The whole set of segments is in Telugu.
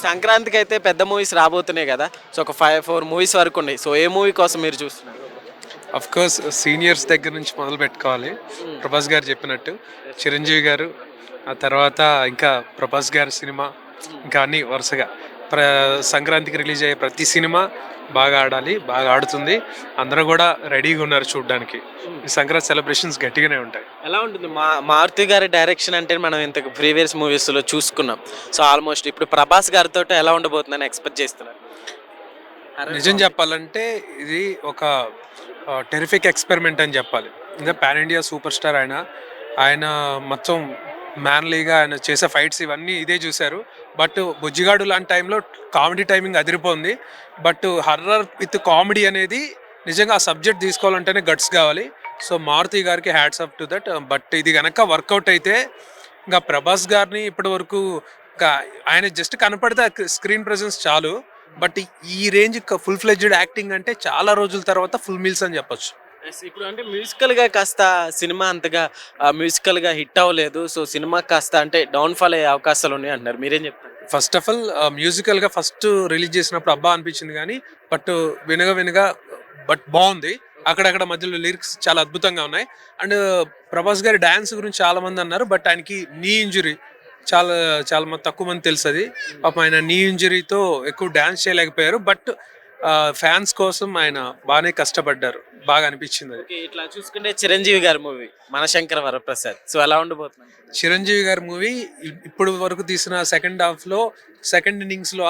సంక్రాంతికి అయితే పెద్ద మూవీస్ రాబోతున్నాయి కదా. సో ఒక 5-4 మూవీస్ వరకు ఉన్నాయి. సో ఏ మూవీ కోసం మీరు చూస్తున్నారు? అఫ్ కోర్స్ సీనియర్స్ దగ్గర నుంచి మొదలు పెట్టుకోవాలి. ప్రభాస్ గారు చెప్పినట్టు చిరంజీవి గారు, ఆ తర్వాత ఇంకా ప్రభాస్ గారి సినిమా, ఇంకా అన్నీ వరుసగా సంక్రాంతికి రిలీజ్ అయ్యే ప్రతి సినిమా బాగా ఆడాలి, బాగా ఆడుతుంది. అందరూ కూడా రెడీగా ఉన్నారు చూడడానికి. ఈ సంక్రాంతి సెలబ్రేషన్స్ గట్టిగానే ఉంటాయి. ఎలా ఉంటుంది మారుతి గారి డైరెక్షన్ అంటే మనం ఇంతకు ప్రీవియస్ మూవీస్లో చూసుకున్నాం. సో ఆల్మోస్ట్ ఇప్పుడు ప్రభాస్ గారితో ఎలా ఉండబోతుందని ఎక్స్పెక్ట్ చేస్తున్నారు? నిజం చెప్పాలంటే ఇది ఒక టెరిఫిక్ ఎక్స్పెరిమెంట్ అని చెప్పాలి. ఇంకా పాన్ ఇండియా సూపర్ స్టార్ ఆయన మొత్తం మ్యాన్లీగా ఆయన చేసే ఫైట్స్ ఇవన్నీ ఇదే చూశారు. బట్ బుజ్జిగాడు లాంటి టైంలో కామెడీ టైమింగ్ అదిరిపోయింది. బట్ హర్రర్ విత్ కామెడీ అనేది నిజంగా ఆ సబ్జెక్ట్ తీసుకోవాలంటేనే గట్స్ కావాలి. సో మారుతి గారికి hats up to that. But ఇది కనుక వర్కౌట్ అయితే ఇంకా ప్రభాస్ గారిని ఇప్పటి వరకు ఇంకా ఆయన జస్ట్ కనపడితే స్క్రీన్ ప్రెజెన్స్ చాలు. బట్ ఈ రేంజ్ ఫుల్ ఫ్లెడ్జ్డ్ యాక్టింగ్ అంటే చాలా రోజుల తర్వాత ఫుల్ మీల్స్ అని చెప్పొచ్చు. ఇప్పుడు అంటే మ్యూజికల్గా కాస్త సినిమా అంతగా మ్యూజికల్గా హిట్ అవ్వలేదు. సో సినిమా కాస్త అంటే డౌన్ఫాల్ అయ్యే అవకాశాలు ఉన్నాయి అంటున్నారు. మీరేం చెప్తారు? ఫస్ట్ ఆఫ్ ఆల్ మ్యూజికల్గా ఫస్ట్ రిలీజ్ చేసినప్పుడు అబ్బా అనిపించింది కానీ బట్ వినగా బట్ బాగుంది. అక్కడక్కడ మధ్యలో లిరిక్స్ చాలా అద్భుతంగా ఉన్నాయి. అండ్ ప్రభాస్ గారి డ్యాన్స్ గురించి చాలా మంది అన్నారు. బట్ ఆయనకి నీ ఇంజురీ చాలా మంది తక్కువ మంది తెలుసు. అది పాపం ఆయన నీ ఇంజురీతో ఎక్కువ డ్యాన్స్ చేయలేకపోయారు. బట్ ఫ్యాన్స్ కోసం ఆయన బాగానే కష్టపడ్డారు. బాగా అనిపించింది అది. ఇట్లా చూసుకుంటే చిరంజీవి గారి మూవీ మనశంకర వరప్రసాద్ సో ఎలా ఉండబోతుంది? చిరంజీవి గారి మూవీ ఇప్పుడు వరకు తీసిన సెకండ్ హాఫ్లో సెకండ్ ఇన్నింగ్స్లో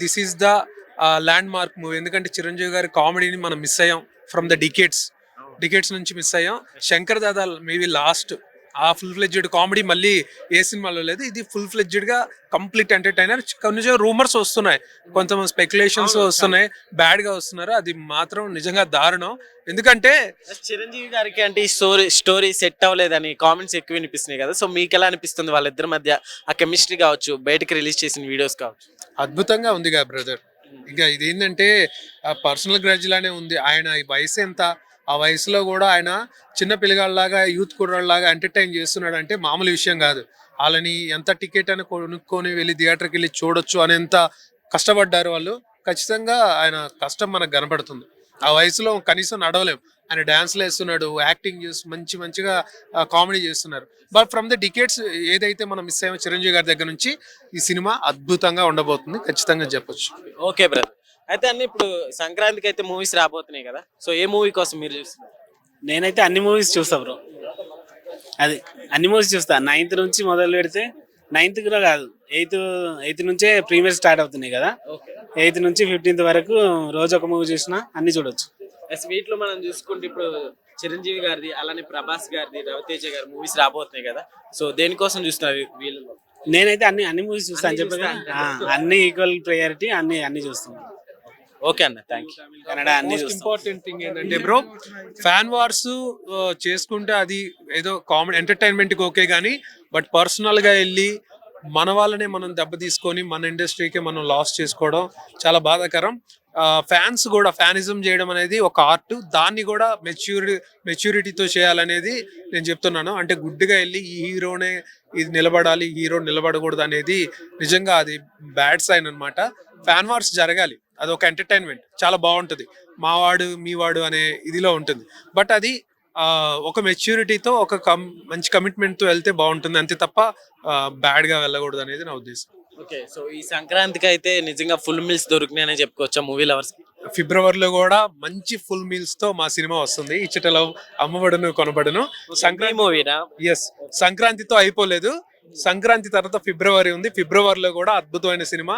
this is the land mark movie. ఎందుకంటే చిరంజీవి గారి కామెడీని మనం మిస్ అయ్యాం ఫ్రమ్ ద డికేట్స్ నుంచి మిస్ అయ్యాం. శంకర్ దాదా మేబీ లాస్ట్ ఆ ఫుల్ ఫ్లెడ్జ్డ్ కామెడీ మళ్ళీ ఏ సినిమాలో లేదు. ఇది ఫుల్ ఫ్లెడ్జ్డ్ గా కంప్లీట్ ఎంటర్టైనర్. కొంచెం రూమర్స్ వస్తున్నాయి, కొంతమంది స్పెక్యులేషన్స్ వస్తున్నాయి, బ్యాడ్ గా వస్తున్నారు. అది మాత్రం నిజంగా దారుణం. ఎందుకంటే చిరంజీవి గారికి అంటే ఈ స్టోరీ సెట్ అవ్వలేదని కామెంట్స్ ఎక్కువ వినిపిస్తున్నాయి కదా. సో మీకు ఎలా అనిపిస్తుంది వాళ్ళిద్దరి మధ్య ఆ కెమిస్ట్రీ కావచ్చు, బయటకు రిలీజ్ చేసిన వీడియోస్ కావచ్చు? అద్భుతంగా ఉంది కదా బ్రదర్. ఇంకా ఇది ఏంటంటే పర్సనల్ గ్రడ్జ్ లానే ఉంది. ఆయన ఈ వయసు ఎంత, ఆ వయసులో కూడా ఆయన చిన్న పిల్లగాళ్ళలాగా యూత్ కుర్రాళ్ళలాగా ఎంటర్టైన్ చేస్తున్నాడు అంటే మామూలు విషయం కాదు. వాళ్ళని ఎంత టికెట్ అని కొనుక్కొని వెళ్ళి థియేటర్కి వెళ్ళి చూడొచ్చు అనేంత కష్టపడ్డారు వాళ్ళు. ఖచ్చితంగా ఆయన కష్టం మనకు కనపడుతుంది. ఆ వయసులో కనీసం నడవలేం. ఆయన డ్యాన్స్లు వేస్తున్నాడు, యాక్టింగ్ చేస్తూ మంచిగా కామెడీ చేస్తున్నారు. బట్ ఫ్రమ్ ద డికేట్స్ ఏదైతే మనం మిస్ అయ్యామో చిరంజీవి గారి దగ్గర నుంచి ఈ సినిమా అద్భుతంగా ఉండబోతుంది, ఖచ్చితంగా చెప్పొచ్చు. Okay brother. అయితే అన్ని ఇప్పుడు సంక్రాంతికి అయితే మూవీస్ రాబోతున్నాయి కదా. సో ఏ మూవీ కోసం మీరు చూస్తున్నారు? నేనైతే అన్ని మూవీస్ చూస్తా బ్రో. అది అన్ని మూవీస్ చూస్తా. 9th నుంచి మొదలు పెడితే 9th కూడా కాదు, 8th నుంచే ప్రీమియర్ స్టార్ట్ అవుతున్నాయి కదా. 8th నుంచి 15th వరకు రోజు ఒక మూవీ చూసినా అన్ని చూడొచ్చు. వీటిలో మనం చూసుకుంటే ఇప్పుడు చిరంజీవి గారిది, అలానే ప్రభాస్ గారిది, రవితేజ గారి మూవీస్ రాబోతున్నాయి కదా. సో దేనికోసం చూస్తున్నారు వీళ్ళలో? నేనైతే అన్ని మూవీస్ చూస్తా అని చెప్పి అన్ని ఈక్వల్ ప్రయారిటీ అన్ని చూస్తున్నాను. ఓకే అన్న, థ్యాంక్ యూ. కన్నడ అన్ని ఇంపార్టెంట్ థింగ్ ఏంటంటే బ్రో, ఫ్యాన్ వార్స్ చేసుకుంటే అది ఏదో కామెడీ ఎంటర్టైన్మెంట్కి ఓకే కానీ బట్ పర్సనల్గా వెళ్ళి మన వాళ్ళనే మనం దెబ్బ తీసుకొని మన ఇండస్ట్రీకి మనం లాస్ చేసుకోవడం చాలా బాధాకరం. ఫ్యాన్స్ కూడా ఫ్యానిజం చేయడం అనేది ఒక ఆర్ట్. దాన్ని కూడా మెచ్యూరిటీతో చేయాలనేది నేను చెప్తున్నాను. అంటే గుడ్డిగా వెళ్ళి ఈ హీరోనే ఇది నిలబడాలి, హీరో నిలబడకూడదు అనేది నిజంగా అది బ్యాడ్ సైన్ అనమాట. ఫ్యాన్ వార్స్ జరగాలి, అది ఒక ఎంటర్టైన్మెంట్, చాలా బాగుంటుంది. మావాడు మీవాడు అనే ఇదిలో ఉంటుంది. బట్ అది ఒక మెచ్యూరిటీతో మంచి కమిట్మెంట్తో వెళ్తే బాగుంటుంది, అంతే తప్ప బ్యాడ్గా వెళ్ళకూడదు అనేది నా ఉద్దేశం. ఓకే, సో ఈ సంక్రాంతికి అయితే నిజంగా ఫుల్ మీల్స్ దొరికినాయని చెప్పుకోవచ్చా మూవీ లవర్స్ కి? ఫిబ్రవరిలో కూడా మంచి ఫుల్ మీల్స్ తో మా సినిమా వస్తుంది, ఇచ్చటలో అమ్మబడును కొనబడును. సంక్రాంతి మూవీనా? ఎస్, సంక్రాంతితో అయిపోలేదు, సంక్రాంతి తర్వాత ఫిబ్రవరి ఉంది. ఫిబ్రవరిలో కూడా అద్భుతమైన సినిమా.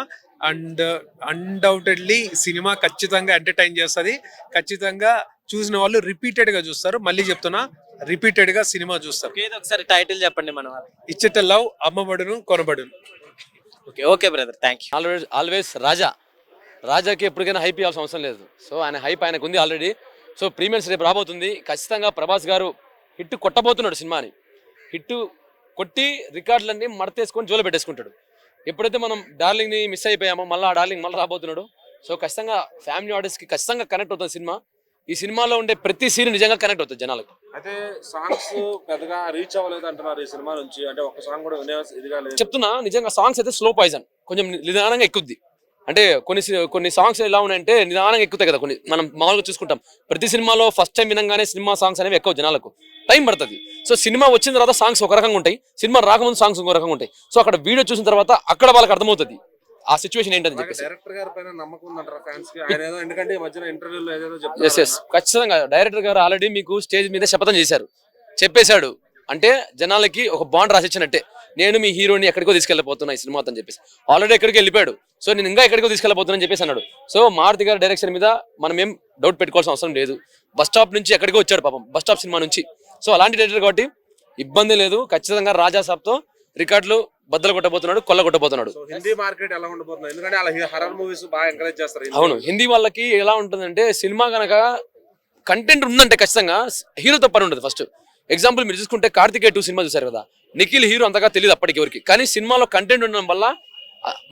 అండ్ అన్డౌటెడ్లీ సినిమా ఖచ్చితంగా ఎంటర్టైన్ చేస్తుంది. ఖచ్చితంగా చూసిన వాళ్ళు రిపీటెడ్ గా చూస్తారు. మళ్ళీ చెప్తున్నా, రిపీటెడ్ గా సినిమా చూస్తారు. ఒకసారి టైటిల్ చెప్పండి మన వాళ్ళు. ఇచ్చట లవ్ అమ్మబడును కొనబడును. Okay brother, thank you. Always రాజాకి ఎప్పటికైనా హైప్ ఇవ్వాల్సిన అవసరం లేదు. సో ఆయన హైప్ ఆయనకు ఉంది ఆల్రెడీ. సో ప్రీమియర్స్ రేపు రాబోతుంది. ఖచ్చితంగా ప్రభాస్ గారు హిట్ కొట్టబోతున్నాడు. సినిమాని హిట్ కొట్టి రికార్డులన్నీ మడతేసుకొని జోలు పెట్టేసుకుంటాడు. ఎప్పుడైతే మనం డార్లింగ్ని మిస్ అయిపోయామో మళ్ళీ ఆ డార్లింగ్ మళ్ళీ రాబోతున్నాడు. సో ఖచ్చితంగా ఫ్యామిలీ ఆడియన్స్కి ఖచ్చితంగా కనెక్ట్ అవుతుంది సినిమా. ఈ సినిమాలో ఉండే ప్రతి సీన్ నిజంగా కనెక్ట్ అవుతుంది జనాలకు. అయితే సాంగ్స్ పెద్దగా రీచ్ అవ్వలేదు అంటున్నారు ఈ సినిమా నుంచి. అంటే ఒక సాంగ్ కూడా ఇదిగా లేదు చెప్తున్నా, నిజంగా సాంగ్స్ అయితే స్లో పాయిజన్. కొంచెం నిదానంగా ఎక్కుద్ది. అంటే కొన్ని సాంగ్స్ ఎలా ఉన్నాయంటే నిదానంగా ఎక్కుతాయి కదా, కొన్ని మనం మామూలుగా చూసుకుంటాం. ప్రతి సినిమాలో ఫస్ట్ టైం వినంగానే సినిమా సాంగ్స్ అనేవి ఎక్కువ జనాలకు టైం పడుతుంది. సో సినిమా వచ్చిన తర్వాత సాంగ్స్ ఒక రకంగా ఉంటాయి, సినిమా రాకముందు సాంగ్స్ ఇంకో రకంగా ఉంటాయి. సో అక్కడ వీడియో చూసిన తర్వాత అక్కడ వాళ్ళకి అర్థమవుతుంది ఆ సిచ్యువేషన్ ఏంటని చెప్పేసి. డైరెక్టర్ గారి పైన నమ్మకం ఉందంటారా ఫ్యాన్స్ కి? ఆయన ఏదో ఎందుకంటే ఈ మధ్యన ఇంటర్వ్యూలో ఏదో ఎస్ ఎస్ ఖచ్చితంగా డైరెక్టర్ గారు ఆల్రెడీ మీకు స్టేజ్ మీద శపథం చేశారు, చెప్పేశాడు. అంటే జనాలకి ఒక బాండ్ రాసిచ్చినట్టే, నేను మీ హీరోని ఎక్కడికో తీసుకెళ్ళిపోతున్నా ఈ సినిమాతో అని చెప్పేసి. ఆల్రెడీ ఎక్కడికి వెళ్ళిపోయాడు, సో నేను ఇంకా ఎక్కడికో తీసుకెళ్ళిపోతున్నా అని చెప్పేసి అన్నాడు. సో మారుతి గారి డైరెక్షన్ మీద మనం ఏం డౌట్ పెట్టుకోవాల్సిన అవసరం లేదు. బస్ స్టాప్ నుంచి ఎక్కడికో వచ్చాడు పాపం, బస్ స్టాప్ సినిమా నుంచి. సో అలాంటి డైరెక్టర్ కాబట్టి ఇబ్బంది లేదు. ఖచ్చితంగా రాజా సాబ్తో రికార్డులు బద్దలు కొట్టబోతున్నాడు, కొల్ల కొట్టబోతున్నాడు. హిందీ మార్కెట్ ఎలా ఉండబోతుంది? ఎందుకంటే అలా హర్రర్ మూవీస్ బాగా ఎంకరేజ్ చేస్తారు. అవును, హిందీ వాళ్ళకి ఎలా ఉంటుందంటే సినిమా కనుక కంటెంట్ ఉందంటే ఖచ్చితంగా హీరోతో పని ఉండదు. ఫస్ట్ ఎగ్జాంపుల్ మీరు చూసుకుంటే కార్తికేయ 2 సినిమా చూసారు కదా, నిఖిల్ హీరో అంతగా తెలియదు అప్పటికి ఎవరికి, కానీ సినిమాలో కంటెంట్ ఉండడం వల్ల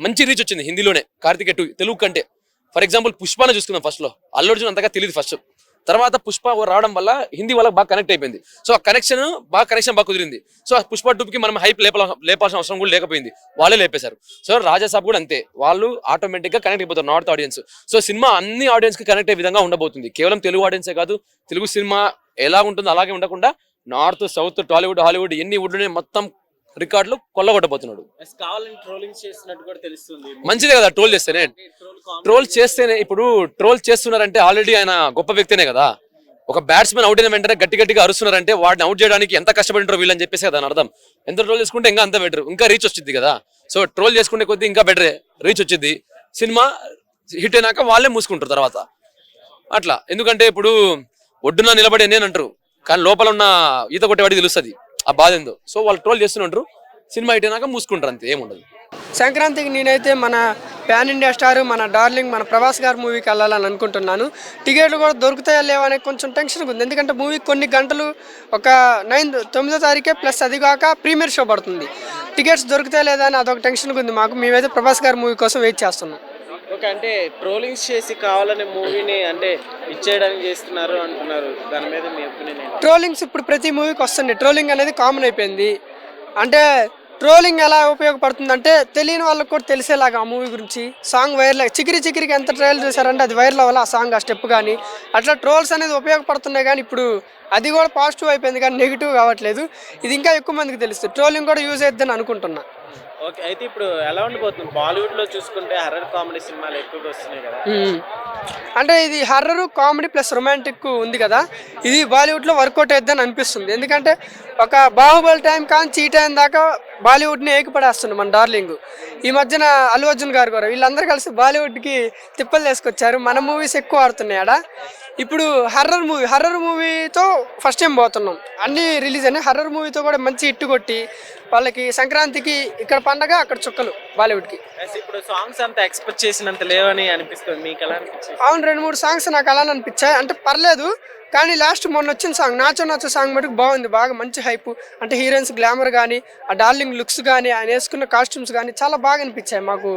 మంచి రీచ్ వచ్చింది హిందీలోనే. కార్తికేయ 2 తెలుగు కంటే ఫర్ ఎగ్జాంపుల్ పుష్పను చూసుకుందాం, ఫస్ట్ లో అల్లు అర్జున్ అంతగా తెలియదు ఫస్ట్, తర్వాత పుష్ప రావడం వల్ల హిందీ వాళ్ళకి బాగా కనెక్ట్ అయిపోయింది. సో ఆ కనెక్షన్ బాగా కుదిరింది. సో ఆ పుష్ప 2కి మనం హైప్ లేపాల్సిన అవసరం కూడా లేకపోయింది, వాళ్ళే లేపేశారు. సో రాజా సాబ్ కూడా అంతే, వాళ్ళు ఆటోమేటిక్ గా కనెక్ట్ అయిపోతారు నార్త్ ఆడియన్స్. సో సినిమా అన్ని ఆడియన్స్ కి కనెక్ట్ అయ్యే విధంగా ఉండబోతుంది. కేవలం తెలుగు ఆడియన్సే కాదు, తెలుగు సినిమా ఎలా ఉంటుందో అలాగే ఉండకుండా నార్త్ సౌత్ టాలీవుడ్ హాలీవుడ్ ఎన్ని వుడ్నే మొత్తం రికార్డులు కొల్లగొట్టబోతున్నాడు. కావాలని ట్రోలింగ్ చేస్తున్నట్టు కూడా తెలుస్తుంది. మంచిదే కదా ట్రోల్ చేస్తేనే. ఇప్పుడు ట్రోల్ చేస్తున్నారంటే ఆల్రెడీ ఆయన గొప్ప వ్యక్తినే కదా. ఒక బ్యాట్స్మెన్ అవుట్ అయిన వెంటనే గట్టిగా అరుస్తున్నారంటే వాడిని అవుట్ చేయడానికి ఎంత కష్టపడింటారో వీళ్ళని చెప్పేసి కదా అర్థం. ఎంత ట్రోల్ చేసుకుంటే ఇంకా అంత బెటర్, ఇంకా రీచ్ వచ్చింది కదా. సో ట్రోల్ చేసుకునే కొద్దీ ఇంకా బెటరే రీచ్ వచ్చింది. సినిమా హిట్ అయినాక వాళ్ళే మూసుకుంటారు తర్వాత అట్లా. ఎందుకంటే ఇప్పుడు ఒడ్డున నిలబడి నేను అంటారు, కానీ లోపల ఉన్న ఈత కొట్టేవాడికి తెలుస్తుంది ఆ బాధ ఏందో. సో వాళ్ళు ట్రోల్ చేస్తుంటారు, సినిమా హిట్ అయినాక మూసుకుంటారు, అంతే, ఏముండదు. సంక్రాంతికి నేనైతే మన ప్యాన్ ఇండియా స్టార్ మన డార్లింగ్ మన ప్రభాస్ గారి మూవీకి వెళ్ళాలని అనుకుంటున్నాను. టికెట్లు కూడా దొరుకుతాయా లేవా అనే కొంచెం టెన్షన్ ఉంది. ఎందుకంటే మూవీ కొన్ని గంటలు ఒక 9వ తారీఖే ప్లస్ అది కాక ప్రీమియర్ షో పడుతుంది. టికెట్స్ దొరుకుతాయా లేదా అని అదొక టెన్షన్ ఉంది మాకు. మేమైతే ప్రభాస్ గారి మూవీ కోసం వెయిట్ చేస్తున్నాం. ఓకే, అంటే ట్రోలింగ్స్ చేసి కావాలనే మూవీని అంటే ఇచ్చేయడానికి చేస్తున్నారు అంటున్నారు, దాని మీద మీ ఒపీనియన్ ఏంటి? ట్రోలింగ్స్ ఇప్పుడు ప్రతి మూవీకి వస్తుంది. ట్రోలింగ్ అనేది కామన్ అయిపోయింది. అంటే ట్రోలింగ్ ఎలా ఉపయోగపడుతుందంటే తెలియని వాళ్ళకి కూడా తెలిసేలాగా ఆ మూవీ గురించి సాంగ్ వైరల్ చికిరికి ఎంత ట్రైల్ చేశారంటే అది వైరల్ అవ్వాలి ఆ సాంగ్, ఆ స్టెప్ కానీ అట్లా ట్రోల్స్ అనేది ఉపయోగపడుతున్నాయి. కానీ ఇప్పుడు అది కూడా పాజిటివ్ అయిపోయింది కానీ నెగిటివ్ కావట్లేదు. ఇది ఇంకా ఎక్కువ మందికి తెలుస్తుంది. ట్రోలింగ్ కూడా యూజ్ అవుతుందని అనుకుంటున్నా. ఓకే, అయితే ఇప్పుడు ఎలా ఉండిపోతుంది? బాలీవుడ్ లో చూసుకుంటే హర్రర్ కామెడీ సినిమాలు ఎక్కువగా వస్తున్నాయి కదా. అంటే ఇది హర్రర్ కామెడీ ప్లస్ రొమాంటిక్ ఉంది కదా, ఇది బాలీవుడ్లో వర్కౌట్ అవుతుందని అనిపిస్తుంది. ఎందుకంటే ఒక బాహుబలి టైం కానీ ఈ టైం దాకా బాలీవుడ్ని ఏకపడేస్తుంది మన డార్లింగ్. ఈ మధ్యన అల్లు అర్జున్ గారు కూడా వీళ్ళందరూ కలిసి బాలీవుడ్కి తిప్పలు తీసుకొచ్చారు. మన మూవీస్ ఎక్కువ ఆడుతున్నాయి ఆడ. ఇప్పుడు హర్రర్ మూవీతో ఫస్ట్ టైం పోతున్నాం. అన్నీ రిలీజ్ అయినాయి. హర్రర్ మూవీతో కూడా మంచి హిట్ కొట్టి వాళ్ళకి సంక్రాంతికి ఇక్కడ పండగ అక్కడ చుక్కలు బాలీవుడ్కి. ఇప్పుడు సాంగ్స్ అంత ఎక్స్పెక్ట్ చేసినంత లేవని అనిపిస్తుంది, మీకు ఎలా అనిపించింది? అవును, 2-3 సాంగ్స్ నాకు అలానే అనిపించాయి. అంటే పర్లేదు, కానీ లాస్ట్ మొన్న వచ్చిన సాంగ్ నాచో సాంగ్ మటుకు బాగుంది. బాగా మంచి హైప్, అంటే హీరోయిన్స్ గ్లామర్ కానీ ఆ డార్లింగ్ లుక్స్ కానీ ఆయన వేసుకున్న కాస్ట్యూమ్స్ కానీ చాలా బాగా అనిపించాయి మాకు.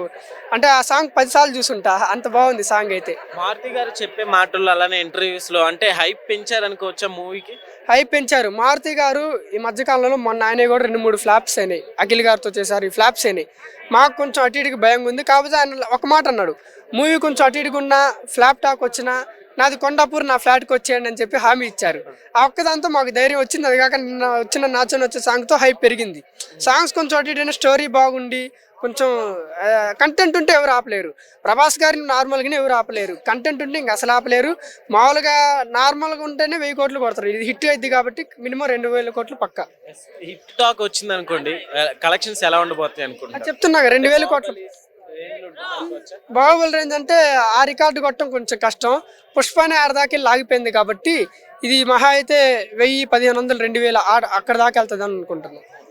అంటే ఆ సాంగ్ 10 సార్లు చూసుంటా, అంత బాగుంది సాంగ్ అయితే. మారుతి గారు చెప్పే మాటలు అలానే ఇంటర్వ్యూస్ లో అంటే హైప్ పెంచారనుకోవచ్చా మూవీకి? హైప్ పెంచారు. మారుతి గారు ఈ మధ్యకాలంలో మొన్న ఆయన కూడా 2-3 ఫ్లాప్స్ అయినాయి. అఖిల్ గారితో చేశారు, ఈ ఫ్లాప్స్ అయినాయి. మాకు కొంచెం అటు ఇటుకి భయంగా ఉంది. కాకపోతే ఆయన ఒక మాట అన్నాడు, మూవీ కొంచెం అటు ఇటుకు ఉన్న ఫ్లాప్ టాక్ వచ్చినా నాది కొండాపూర్ నా ఫ్లాట్కి వచ్చేయండి అని చెప్పి హామీ ఇచ్చారు. ఆ ఒక్కదాంతో మాకు ధైర్యం వచ్చింది. అది కాక నిన్న వచ్చిన నాచోని సాంగ్తో హైప్ పెరిగింది. సాంగ్స్ కొంచెం అటు ఇటు స్టోరీ బాగుండి కొంచెం కంటెంట్ ఉంటే ఎవరు ఆపలేరు. ప్రభాస్ గారిని నార్మల్గానే ఎవరు ఆపలేరు. కంటెంట్ ఉంటే ఇంక అసలు ఆపలేరు. మామూలుగా నార్మల్గా ఉంటేనే 1000 కోట్లు కొడతారు. ఇది హిట్ అయింది కాబట్టి మినిమం 2000 కోట్లు పక్క. హిట్ టాక్ వచ్చింది అనుకోండి, కలెక్షన్స్ ఎలా ఉండబోతాయి అనుకుంటున్నారు? చెప్తున్నాగా 2000 కోట్లు. బాహుబలి రేంజ్ అంటే ఆ రికార్డు కొట్టడం కొంచెం కష్టం. పుష్పనే 6 దాకా లాగిపోయింది కాబట్టి ఇది మహా అయితే 1000, 1500, 2000 అక్కడ దాకా వెళ్తుంది అని అనుకుంటున్నాను.